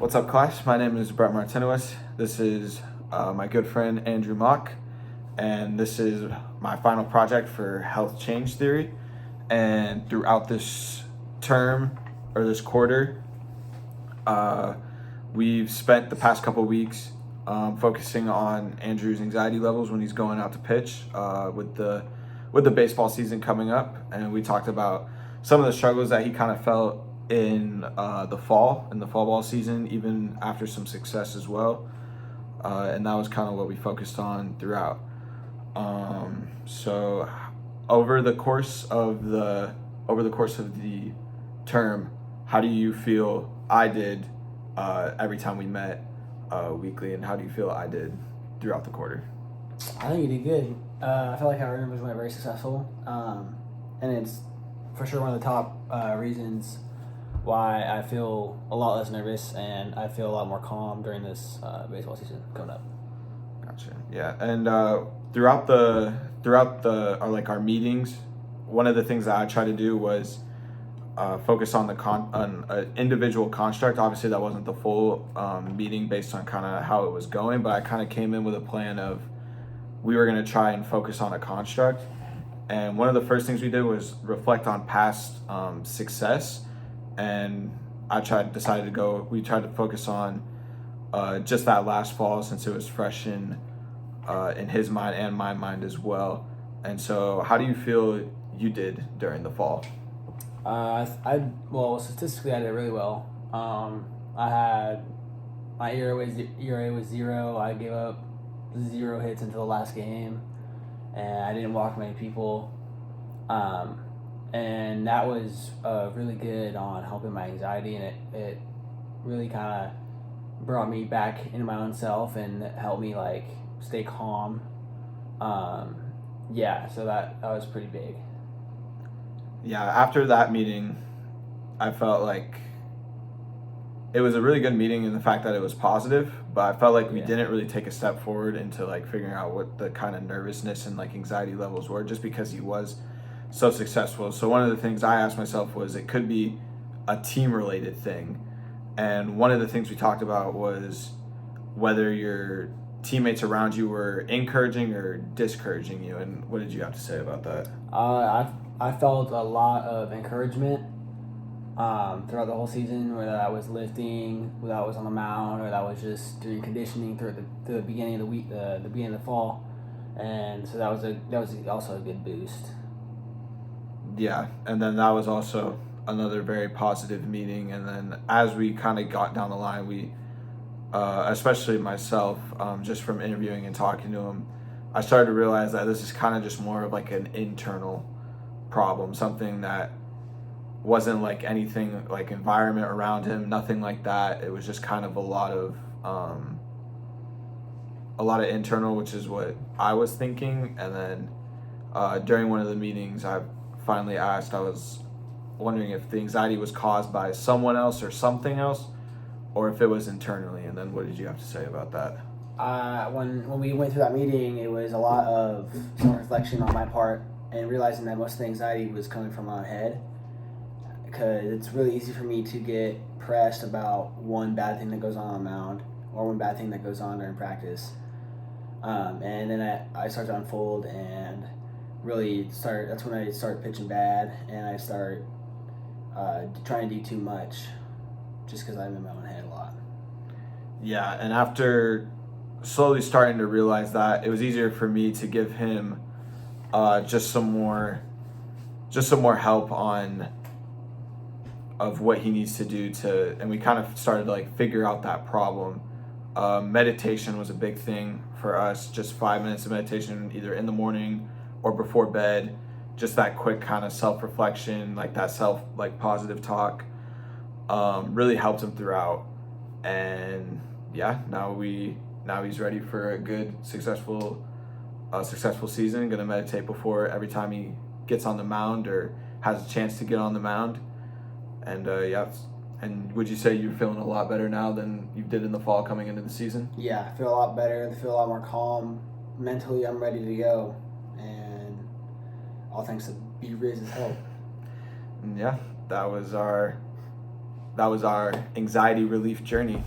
What's up, class? My name is Brett Martinowitz. This is my good friend Andrew Mock, and this is my final project for health change theory. And throughout this term or this quarter, uh, we've spent the past couple weeks focusing on Andrew's anxiety levels when he's going out to pitch with the baseball season coming up, and we talked about some of the struggles that he kind of felt in the fall ball season, even after some success as well. And that was kind of what we focused on throughout. So over the course of the term, how do you feel I did every time we met weekly, and how do you feel I did throughout the quarter? I think you did good. I feel like our interviews went very successful, and it's for sure one of the top reasons why I feel a lot less nervous and I feel a lot more calm during this baseball season coming up. Gotcha. Yeah, and throughout our meetings, one of the things that I tried to do was focus on an individual construct. Obviously, that wasn't the full meeting based on kind of how it was going, but I kind of came in with a plan of we were going to try and focus on a construct. And one of the first things we did was reflect on past success. And we tried to focus on just that last fall, since it was fresh in his mind and my mind as well. And so how do you feel you did during the fall? Statistically, I did really well. I had my ERA was 0. I gave up 0 hits until the last game, and I didn't walk many people. And that was really good on helping my anxiety, and it really kind of brought me back into my own self and helped me like stay calm. So that was pretty big. Yeah, after that meeting, I felt like it was a really good meeting in the fact that it was positive, but I felt like we didn't really take a step forward into like figuring out what the kind of nervousness and like anxiety levels were, just because he was so successful. So one of the things I asked myself was it could be a team related thing. And one of the things we talked about was whether your teammates around you were encouraging or discouraging you. And what did you have to say about that? I felt a lot of encouragement throughout the whole season, whether that was lifting, whether that was on the mound, or that was just doing conditioning through the beginning of the week, the beginning of the fall. And so that was also a good boost. Yeah, and then that was also another very positive meeting. And then as we kind of got down the line, we, especially myself, just from interviewing and talking to him, I started to realize that this is kind of just more of like an internal problem, something that wasn't like anything like environment around him, nothing like that. It was just kind of a lot of internal, which is what I was thinking. And then during one of the meetings, I finally asked, I was wondering if the anxiety was caused by someone else or something else, or if it was internally. And then what did you have to say about that? When we went through that meeting, it was a lot of self-reflection on my part and realizing that most of the anxiety was coming from my head, because it's really easy for me to get pressed about one bad thing that goes on the mound or one bad thing that goes on during practice. And then I start to unfold and that's when I start pitching bad, and I start trying to do too much just because I'm in my own head a lot. Yeah, and after slowly starting to realize that, it was easier for me to give him just some more help on of what he needs to do and we kind of started to like figure out that problem. Meditation was a big thing for us, just 5 minutes of meditation either in the morning or before bed, just that quick kind of self-reflection, like that positive talk, really helped him throughout. And yeah, now he's ready for a good successful season. Gonna meditate before every time he gets on the mound or has a chance to get on the mound. And and would you say you're feeling a lot better now than you did in the fall coming into the season? Yeah, I feel a lot better. I feel a lot more calm. Mentally, I'm ready to go. And all thanks to B-Riz's help. And yeah, that was our that was our anxiety relief journey.